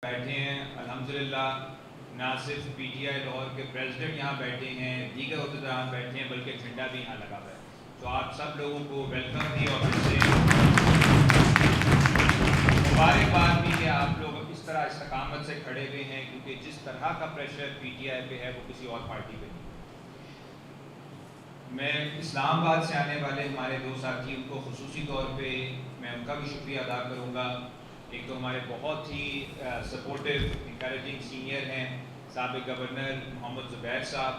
بیٹھے ہیں الحمدللہ، نہ صرف پی ٹی آئی لاہور کے پریزیڈنٹ یہاں بیٹھے ہیں، دیگر عہدیدار بیٹھے ہیں، بلکہ جھنڈا بھی یہاں لگا ہوا ہے. تو آپ سب لوگوں کو ویلکم بھی اور پھر سے مبارکباد بھی کہ آپ لوگ اس طرح استقامت سے کھڑے ہوئے ہیں، کیونکہ جس طرح کا پریشر پی ٹی آئی پہ ہے وہ کسی اور پارٹی پہ نہیں. میں اسلام آباد سے آنے والے ہمارے دو ساتھی، ان کو خصوصی طور پہ میں ان کا بھی شکریہ ادا کروں گا. ایک تو ہمارے بہت ہی سپورٹیو انکریجنگ سینئر ہیں سابق گورنر محمد زبیر صاحب،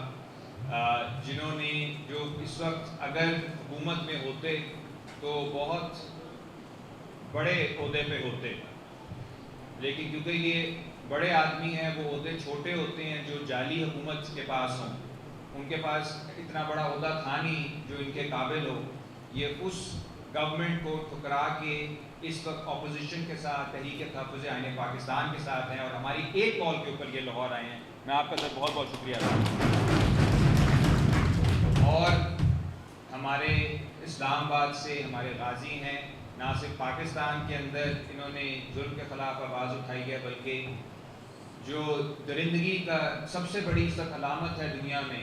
جنہوں نے جو اس وقت اگر حکومت میں ہوتے تو بہت بڑے عہدے پہ ہوتے، لیکن کیونکہ یہ بڑے آدمی ہیں وہ عہدے چھوٹے ہوتے ہیں جو جعلی حکومت کے پاس ہوں. ان کے پاس اتنا بڑا عہدہ تھا نہیں جو ان کے قابل ہو. یہ اس گورنمنٹ کو ٹھکرا کے اس وقت اپوزیشن کے ساتھ تحریک تحفظ آئین پاکستان کے ساتھ ہیں، اور ہماری ایک کال کے اوپر یہ لاہور آئے ہیں. میں آپ کا سر بہت بہت شکریہ ادا کرتا ہوں. اور ہمارے اسلام آباد سے ہمارے غازی ہیں، نہ صرف پاکستان کے اندر انہوں نے ظلم کے خلاف آواز اٹھائی ہے، بلکہ جو درندگی کا سب سے بڑی علامت ہے دنیا میں،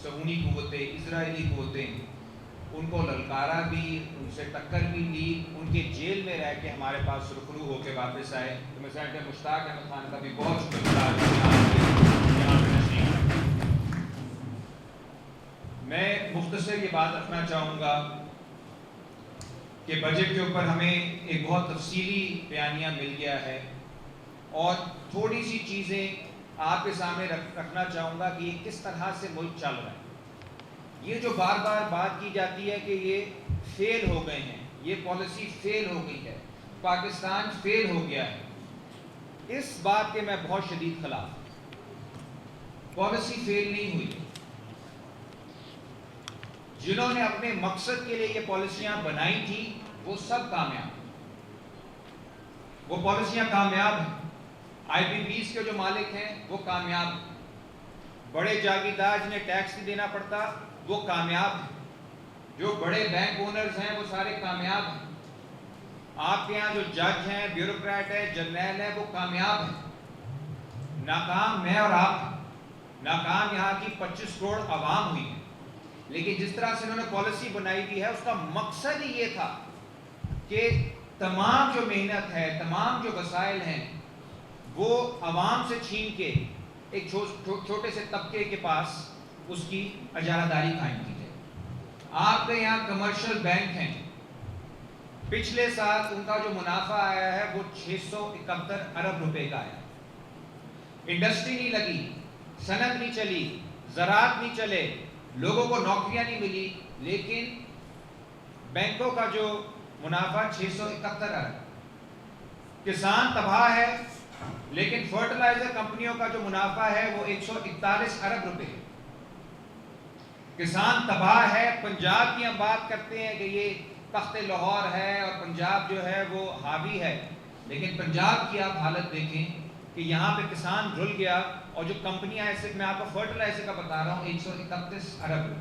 صہیونی قوتیں، اسرائیلی قوتیں، ان کو للکارا بھی، ان سے ٹکر بھی لی، ان کے جیل میں رہ کے ہمارے پاس سرخرو ہو کے واپس آئے. تو میں سینیٹر مشتاق احمد خان کا بھی بہت شکر گزار یہاں پہ تشریف رکھیں. میں مختصر یہ بات رکھنا چاہوں گا کہ بجٹ کے اوپر ہمیں ایک بہت تفصیلی بیانیہ مل گیا ہے، اور تھوڑی سی چیزیں آپ کے سامنے رکھنا چاہوں گا کہ یہ کس طرح سے ملک چل رہا ہے. یہ جو بار بار بات کی جاتی ہے کہ یہ فیل ہو گئے ہیں، یہ پالیسی فیل ہو گئی ہے، پاکستان فیل ہو گیا ہے، اس بات کے میں بہت شدید خلاف. پالیسی فیل نہیں ہوئی. جنہوں نے اپنے مقصد کے لیے یہ پالیسیاں بنائی تھی وہ سب کامیاب، وہ پالیسیاں کامیاب ہیں. آئی پی پیز کے جو مالک ہیں وہ کامیاب ہیں، بڑے جاگیردار جنہیں ٹیکس نہیں دینا پڑتا وہ کامیاب ہیں، جو بڑے بینک اونرز ہیں وہ سارے کامیاب ہیں. آپ کے یہاں جو جج ہیں، بیوروکریٹ ہے، جرنیل ہے، وہ کامیاب ہیں. ناکام میں اور آپ ہیں، ناکام یہاں کی 25 کروڑ عوام ہوئی ہے. لیکن جس طرح سے انہوں نے پالیسی بنائی ہوئی ہے اس کا مقصد ہی یہ تھا کہ تمام جو محنت ہے، تمام جو وسائل ہیں وہ عوام سے چھین کے ایک چھوٹے سے طبقے کے پاس اس کی اجارہ داری قائم کی جائے. آپ کے یہاں کمرشل بینک ہیں، پچھلے سال ان کا جو منافع آیا ہے وہ 671 ارب روپے کا آیا. انڈسٹری نہیں لگی، صنعت نہیں چلی، زراعت نہیں چلے، لوگوں کو نوکریاں نہیں ملی، لیکن بینکوں کا جو منافع 671 ارب. کسان تباہ ہے، لیکن فرٹیلائزر کمپنیوں کا جو منافع ہے وہ 141 ارب روپے ہے. کسان تباہ ہے. پنجاب کی ہم بات کرتے ہیں کہ یہ تخت لاہور ہے اور پنجاب جو ہے وہ حاوی ہے، لیکن پنجاب کی آپ حالت دیکھیں کہ یہاں پہ کسان رل گیا، اور جو کمپنیاں ہیں، صرف میں آپ کو فرٹیلائزر کا بتا رہا ہوں، 131 ارب.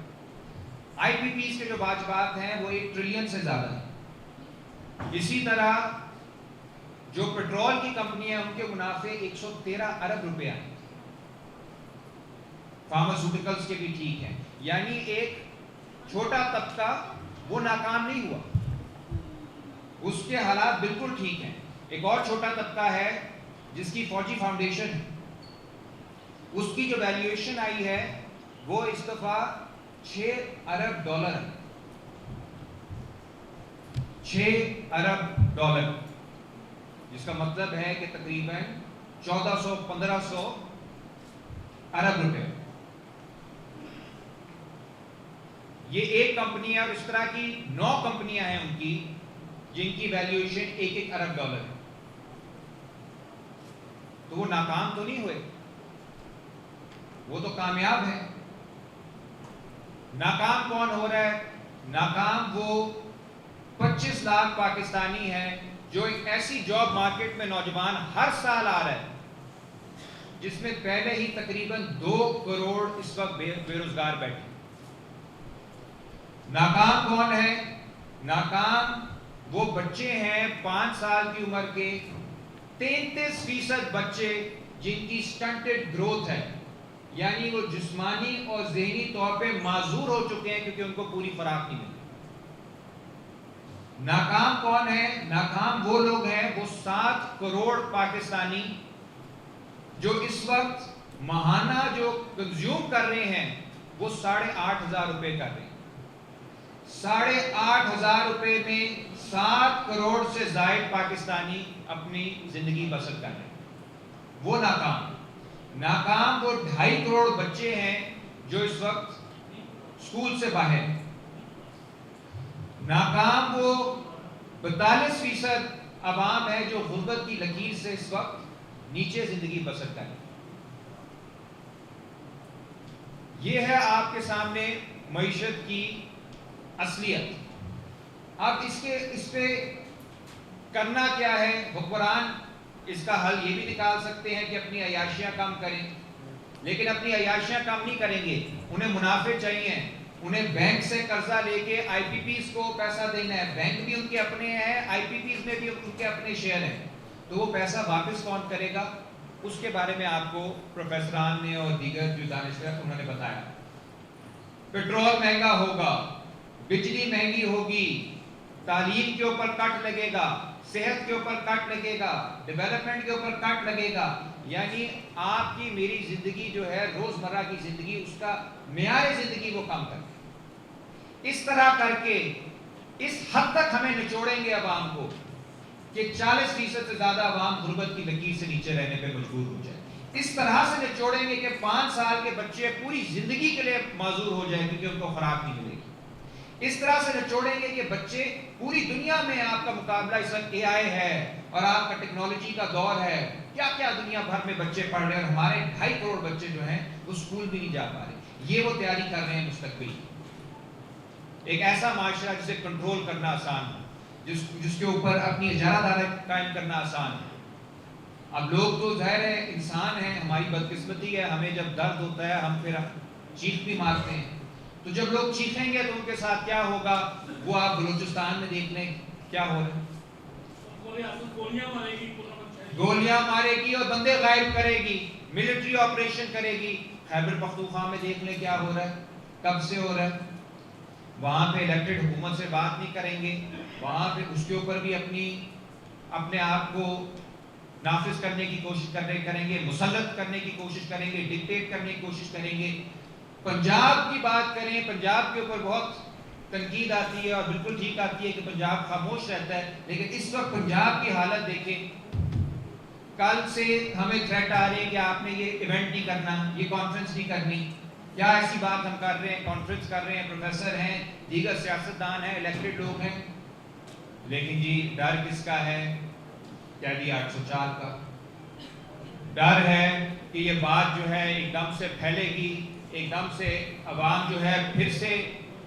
آئی پی پیز کے جو واجبات ہیں وہ 1 ٹریلین سے زیادہ ہیں. اسی طرح جو پیٹرول کی کمپنی ہیں ان کے منافع 113 ارب روپے آئے. فارماسیوٹیکلز کے بھی ٹھیک ہیں. یعنی ایک چھوٹا طبقہ وہ ناکام نہیں ہوا، اس کے حالات بالکل ٹھیک ہیں. ایک اور چھوٹا طبقہ ہے جس کی فوجی فاؤنڈیشن ہے، اس کی جو ویلیویشن آئی ہے وہ اس دفعہ 6 ارب ڈالر ہے. 6 ارب ڈالر، جس کا مطلب ہے کہ تقریباً 1400-1500 ارب روپے. یہ ایک کمپنی ہے، اور اس طرح کی 9 کمپنیاں ہیں ان کی جن کی ویلیویشن 1-1 ارب ڈالر ہے. تو وہ ناکام تو نہیں ہوئے، وہ تو کامیاب ہیں. ناکام کون ہو رہا ہے؟ ناکام وہ 25 لاکھ پاکستانی ہیں جو ایک ایسی جاب مارکیٹ میں نوجوان ہر سال آ رہا ہے جس میں پہلے ہی تقریباً 2 کروڑ اس وقت بے روزگار بیٹھے. ناکام کون ہے؟ ناکام وہ بچے ہیں 5 سال کی عمر کے 33% بچے جن کی سٹنٹڈ گروتھ ہے، یعنی وہ جسمانی اور ذہنی طور پہ معذور ہو چکے ہیں کیونکہ ان کو پوری خوراک نہیں ملی۔ ناکام کون ہے؟ ناکام وہ لوگ ہیں، وہ 7 کروڑ پاکستانی جو اس وقت ماہانہ جو کنزیوم کر رہے ہیں وہ 8,500 روپے کر رہے ہیں۔ 8,500 روپے میں 7 کروڑ سے زائد پاکستانی اپنی زندگی بسر کر رہے ہیں۔ وہ ناکام وہ 2.5 کروڑ بچے ہیں جو اس وقت اسکول سے باہر ہیں۔ ناکام وہ 42% عوام ہے جو غربت کی لکیر سے اس وقت نیچے زندگی بسر کر رہے ہیں۔ یہ ہے آپ کے سامنے معیشت کی اصلیت۔ اب اس پہ کرنا کیا ہے؟ حکمران اس کا حل یہ بھی نکال سکتے ہیں کہ اپنی عیاشیاں کم کریں، لیکن اپنی عیاشیاں کم نہیں کریں گے، انہیں منافع چاہیے، انہیں بینک سے قرضہ لے کے آئی پی پیز کو پیسہ دینا ہے، بینک بھی ان کے اپنے ہیں، آئی پی پیز میں بھی ان کے اپنے شیئر ہیں، تو وہ پیسہ واپس کون کرے گا؟ اس کے بارے میں آپ کو پروفیسران نے اور دیگر جو دانشور انہوں نے بتایا۔ پیٹرول مہنگا ہوگا، بجلی مہنگی ہوگی، تعلیم کے اوپر کٹ لگے گا، صحت کے اوپر کٹ لگے گا، ڈیولپمنٹ کے اوپر کٹ لگے گا، یعنی آپ کی میری زندگی جو ہے روزمرہ کی زندگی، اس کا معیار زندگی وہ کم کر کے اس طرح کر کے اس حد تک ہمیں نچوڑیں گے عوام کو کہ 40% سے زیادہ عوام غربت کی لکیر سے نیچے رہنے پہ مجبور ہو جائے۔ اس طرح سے نچوڑیں گے کہ 5 سال کے بچے پوری زندگی کے لیے معذور ہو جائیں کیونکہ ان کو خوراک نہیں ملے گی۔ اس طرح سے نچوڑیں گے کہ بچے پوری دنیا میں، آپ کا مقابلہ اس وقت AI ہے اور آپ کا ٹیکنالوجی کا دور ہے، کیا کیا دنیا بھر میں بچے پڑھ رہے ہیں اور ہمارے 2.5 کروڑ بچے جو ہیں وہ اسکول بھی نہیں جا پا رہے۔ یہ وہ تیاری کر رہے ہیں مستقبل کی، ایک ایسا معاشرہ جسے کنٹرول کرنا آسان ہے، جس کے اوپر اپنی اجارہ داری قائم کرنا آسان ہے۔ اب لوگ تو ظاہر ہے انسان ہیں، ہماری بدقسمتی ہے، ہمیں جب درد ہوتا ہے ہم پھر چیخ بھی مارتے ہیں، تو جب لوگ چیخیں گے تو ان کے ساتھ کیا ہوگا وہ آپ بلوچستان میں دیکھ لیں کیا ہو رہا ہے۔ گولیاں مارے گی اور بندے غائب کرے گی، ملٹری آپریشن کرے گی۔ خیبر پختونخوا میں دیکھ لیں کیا ہو رہا ہے، کب سے ہو رہا ہے۔ وہاں پہ الیکٹڈ حکومت سے بات نہیں کریں گے، وہاں پہ اس کے اوپر بھی اپنے آپ کو نافذ کرنے کی کوشش کریں گے، مسلط کرنے کی کوشش کریں گے، ڈکٹیٹ کرنے کی کوشش کریں گے۔ پنجاب کی بات کریں، پنجاب کے اوپر بہت تنقید آتی ہے اور بالکل ٹھیک آتی ہے کہ پنجاب خاموش رہتا ہے، لیکن اس وقت پنجاب کی حالت دیکھیں۔ کل سے ہمیں تھریٹ آ رہی ہے کہ آپ نے یہ ایونٹ نہیں کرنا، یہ کانفرنس نہیں کرنی۔ کیا ایسی بات ہم کر رہے ہیں؟ کانفرنس کر رہے ہیں، پروفیسر ہیں، دیگر سیاستدان ہیں، الیکٹڈ لوگ ہیں، لیکن جی ڈر کس کا ہے؟ قیدی 804 کا ڈر ہے کہ یہ بات جو ہے ایک دم سے پھیلے گی، ایک دم سے عوام جو ہے پھر سے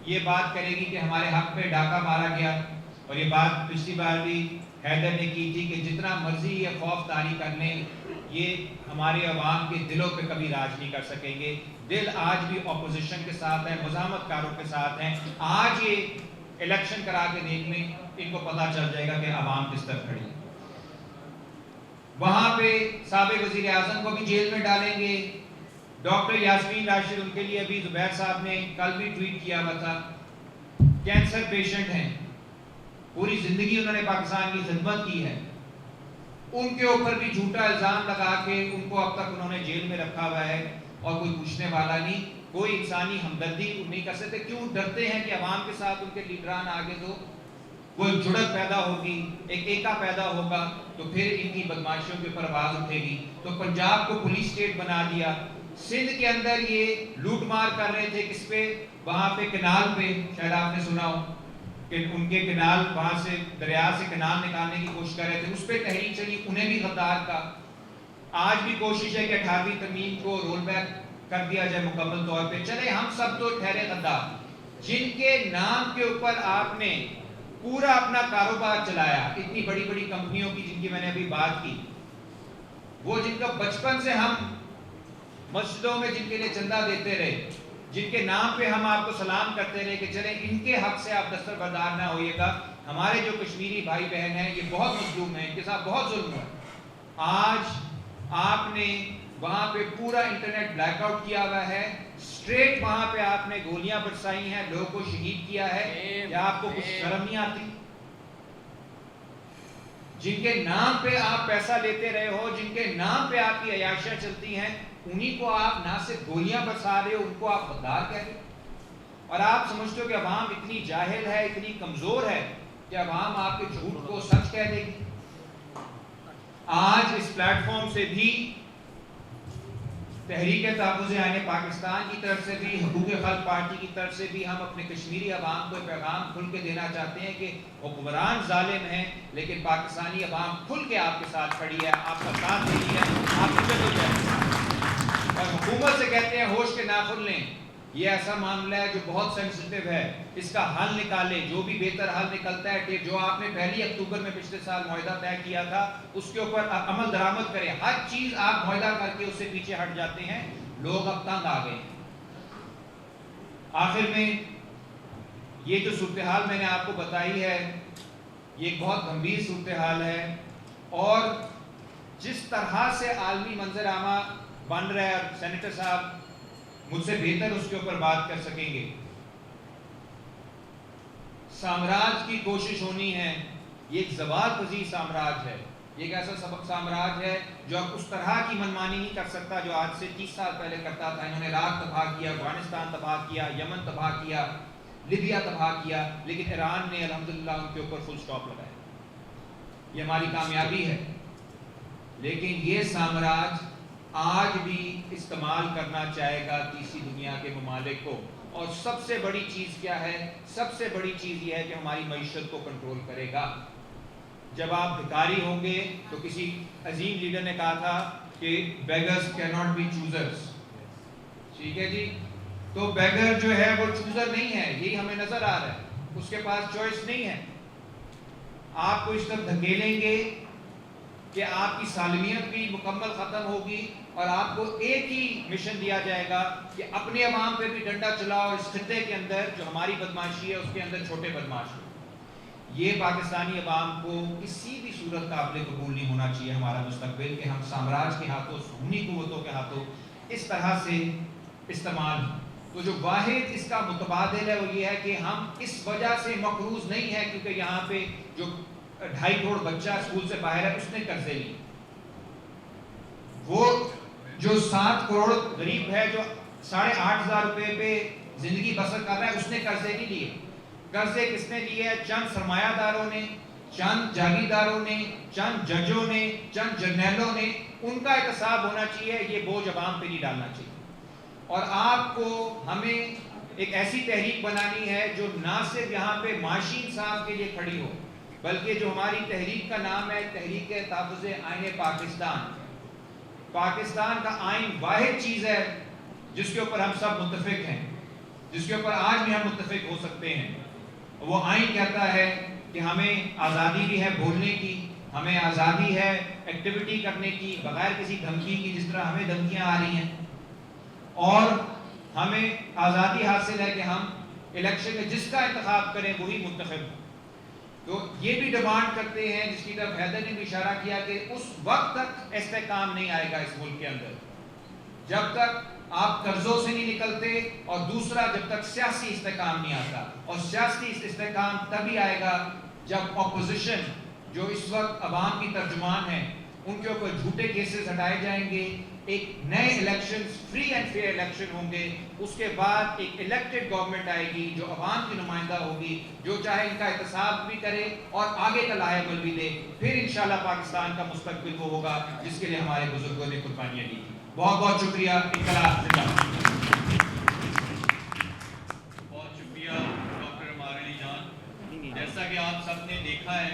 یہ بات کرے گی کہ ہمارے حق پہ ڈاکہ مارا گیا۔ اور یہ بات پچھلی بار بھی حیدر نے کی تھی کہ جتنا مرضی یہ خوف طاری کر لیں، یہ ہمارے عوام کے دلوں پہ کبھی راج نہیں کر سکیں گے۔ دل آج بھی اپوزیشن کے ساتھ ہیں، مزاحمت کاروں کے ساتھ ہیں۔ آج یہ الیکشن کرا کے دیکھ لیں، ان کو پتہ چل جائے گا کہ عوام کس طرف کھڑی ہے۔ وہاں پہ سابق وزیر اعظم کو بھی جیل میں ڈالیں گے۔ ڈاکٹر یاسمین راشد، ان کے لیے ابھی زبیر صاحب نے کل بھی ٹویٹ کیا ہوا تھا، کینسر پیشنٹ ہیں، پوری زندگی انہوں نے پاکستان کی خدمت کی ہے، ان کے اوپر بھی جھوٹا الزام لگا کے ان کو اب تک انہوں نے جیل میں رکھا ہوا ہے اور کوئی پوچھنے والا نہیں، کوئی انسانی ہمدردی نہیں کر سکتے۔ کیوں ڈرتے ہیں کہ عوام کے ساتھ ان کے لیڈران آگے تو وہ ایک جڑت پیدا ہوگی، ایک ایکا پیدا ہوگا، تو پھر ان کی بدماشیوں کے اوپر آواز اٹھے گی۔ تو پنجاب کو پولیس اسٹیٹ بنا دیا، سندھ کے اندر یہ لوٹ مار کر رہے تھے، کس پہ؟ وہاں پہ کنال پہ، شاید آپ نے سنا ہو کہ ان کے کنال، وہاں سے دریا سے کنال نکالنے کی کوشش کر رہے تھے، اس پہ تحریک چلی، انہیں بھی غدار کا۔ آج بھی کوشش ہے کہ 18ویں ترمیم کو رول بیک کر دیا جائے مکمل طور پہ۔ چلے ہم سب تو ٹھہرے غدار، جن کے نام کے اوپر آپ نے پورا اپنا کاروبار چلایا، اتنی بڑی بڑی کمپنیوں کی جن کی میں نے ابھی بات کی، وہ جن کا بچپن سے ہم مسجدوں میں جن کے لیے چندہ دیتے رہے، جن کے نام پہ ہم آپ کو سلام کرتے رہے کہ چلیں ان کے حق سے آپ دستبردار نہ ہوئیے گا۔ ہمارے جو کشمیری بھائی بہن ہیں یہ بہت مظلوم ہیں، ان کے ساتھ بہت ظلم ہوا ہے، آج آپ نے وہاں پہ پورا انٹرنیٹ بلیک آؤٹ کیا ہوا ہے، اسٹریٹ وہاں پہ آپ نے گولیاں برسائی ہیں، لوگوں کو شہید کیا ہے، کیا آپ کو کچھ شرم نہیں آتی؟ جن کے نام پہ آپ پیسہ لیتے رہے ہو، جن کے نام پہ آپ کی عیاشیاں چلتی ہیں، انہی کو آپ نہ صرف گولیاں برسا رہے ہو، ان کو آپ غدار کہہ رہے ہو، اور آپ سمجھتے ہو کہ عوام اتنی جاہل ہے، اتنی کمزور ہے کہ عوام آپ کے جھوٹ کو سچ کہہ دے گی۔ آج اس پلیٹ فارم سے بھی تحریک تحفظ آئین پاکستان کی طرف سے بھی، حقوق خلق پارٹی کی طرف سے بھی ہم اپنے کشمیری عوام کو پیغام کھل کے دینا چاہتے ہیں کہ حکمران ظالم ہیں، لیکن پاکستانی عوام کھل کے آپ کے ساتھ کھڑی ہے، آپ کا ساتھ دے رہی ہے، آپ کی جدوجہد، اور حکومت سے کہتے ہیں ہوش کے ناخن لیں، یہ ایسا معاملہ ہے جو بہت سینسٹیو ہے، اس کا حل نکالیں، جو بھی بہتر حل نکلتا ہے، کہ جو آپ نے 1 اکتوبر میں پچھلے سال معاہدہ طے کیا تھا اس کے اوپر عمل درآمد کریں۔ ہر چیز آپ معاہدہ کر کے اس سے پیچھے ہٹ جاتے ہیں، لوگ اب تنگ آ گئے ہیں۔ آخر میں یہ جو صورتحال میں نے آپ کو بتائی ہے، یہ ایک بہت گمبھیر صورتحال ہے، اور جس طرح سے عالمی منظر عامہ بن رہا ہے، اور سینیٹر صاحب مجھ سے بہتر اس کے اوپر بات کر سکیں گے، سامراج کی کوشش ہونی ہے، یہ ایک زوال پذیر سامراج ہے، یہ ایک ایسا سبق سامراج ہے جو اب اس طرح کی منمانی نہیں کر سکتا جو آج سے 30 سال پہلے کرتا تھا۔ انہوں نے عراق تباہ کیا، افغانستان تباہ کیا، یمن تباہ کیا، لیبیا تباہ کیا، لیکن ایران نے الحمدللہ ان کے اوپر فل سٹاپ لگایا۔ یہ ہماری کامیابی ہے، لیکن یہ سامراج آج بھی استعمال کرنا چاہے گا تیسری دنیا کے ممالک کو، اور سب سے بڑی چیز کیا ہے؟ سب سے بڑی چیز یہ ہے کہ ہماری معیشت کو کنٹرول کرے گا۔ جب آپ بھکاری ہوں گے تو کسی عظیم لیڈر نے کہا تھا کہ بیگرز کی ناٹ بی چوزرز، ٹھیک ہے جی، تو بیگر جو ہے وہ چوزر نہیں ہے، یہی ہمیں نظر آ رہا ہے، اس کے پاس چوائس نہیں ہے۔ آپ کو اس طرف دھکیلیں گے کہ آپ کی سالمیت بھی مکمل ختم ہوگی، اور آپ کو ایک ہی مشن دیا جائے گا کہ اپنے عوام پہ بھی ڈنڈا چلاؤ، اس خطے کے اندر جو ہماری بدماشی ہے اس کے اندر چھوٹے بدماش ہو۔ یہ پاکستانی عوام کو کسی بھی صورت قابل قبول نہیں ہونا چاہیے ہمارا مستقبل، کہ ہم سامراج کے ہاتھوں، سونی قوتوں کے ہاتھوں اس طرح سے استعمال۔ تو جو واحد اس کا متبادل ہے وہ یہ ہے کہ ہم اس وجہ سے مقروض نہیں ہے کیونکہ یہاں پہ جو 2.5 کروڑ بچہ اسکول سے باہر ہے اس نے قرضے لیے، وہ جو 7 کروڑ غریب ہے جو 8,500 روپے پہ زندگی بسر کر رہا ہے اس نے قرضے نہیں لیے۔ قرضے کس نے لیے؟ چند سرمایہ داروں نے، چند جاگیرداروں نے، چند ججوں نے، چند جرنیلوں نے۔ ان کا احتساب ہونا چاہیے، یہ بوجھ عوام پہ نہیں ڈالنا چاہیے۔ اور آپ کو ہمیں ایک ایسی تحریک بنانی ہے جو نہ صرف یہاں پہ معاشی انصاف کے لیے کھڑی ہو، بلکہ جو ہماری تحریک کا نام ہے تحریک تحفظ آئین پاکستان۔ پاکستان کا آئین واحد چیز ہے جس کے اوپر ہم سب متفق ہیں، جس کے اوپر آج بھی ہم متفق ہو سکتے ہیں۔ وہ آئین کہتا ہے کہ ہمیں آزادی بھی ہے بولنے کی، ہمیں آزادی ہے ایکٹیویٹی کرنے کی بغیر کسی دھمکی کی، جس طرح ہمیں دھمکیاں آ رہی ہیں، اور ہمیں آزادی حاصل ہے کہ ہم الیکشن میں جس کا انتخاب کریں وہی منتخب۔ تو یہ بھی ڈیمانڈ کرتے ہیں، جس کی طرف حیدر نے بھی اشارہ کیا، کہ اس وقت تک استحکام نہیں آئے گا اس ملک کے اندر جب تک آپ قرضوں سے نہیں نکلتے، اور دوسرا جب تک سیاسی استحکام نہیں آتا، اور سیاسی استحکام تبھی آئے گا جب اپوزیشن جو اس وقت عوام کی ترجمان ہے ان کے اوپر جھوٹے کیسز ہٹائے جائیں گے، ایک نئے elections free and fair election ہوں گے، اس کے بعد ایک الیکٹڈ گورنمنٹ آئے گی جو عوام کی نمائندہ ہوگی، جو چاہے ان کا احتساب بھی کرے اور آگے کا لائحہ عمل بھی دے، پھر انشاءاللہ پاکستان کا مستقبل وہ ہوگا جس کے لیے ہمارے بزرگوں نے قربانیاں دی۔ بہت بہت شکریہ۔ انقلاب زندہ باد۔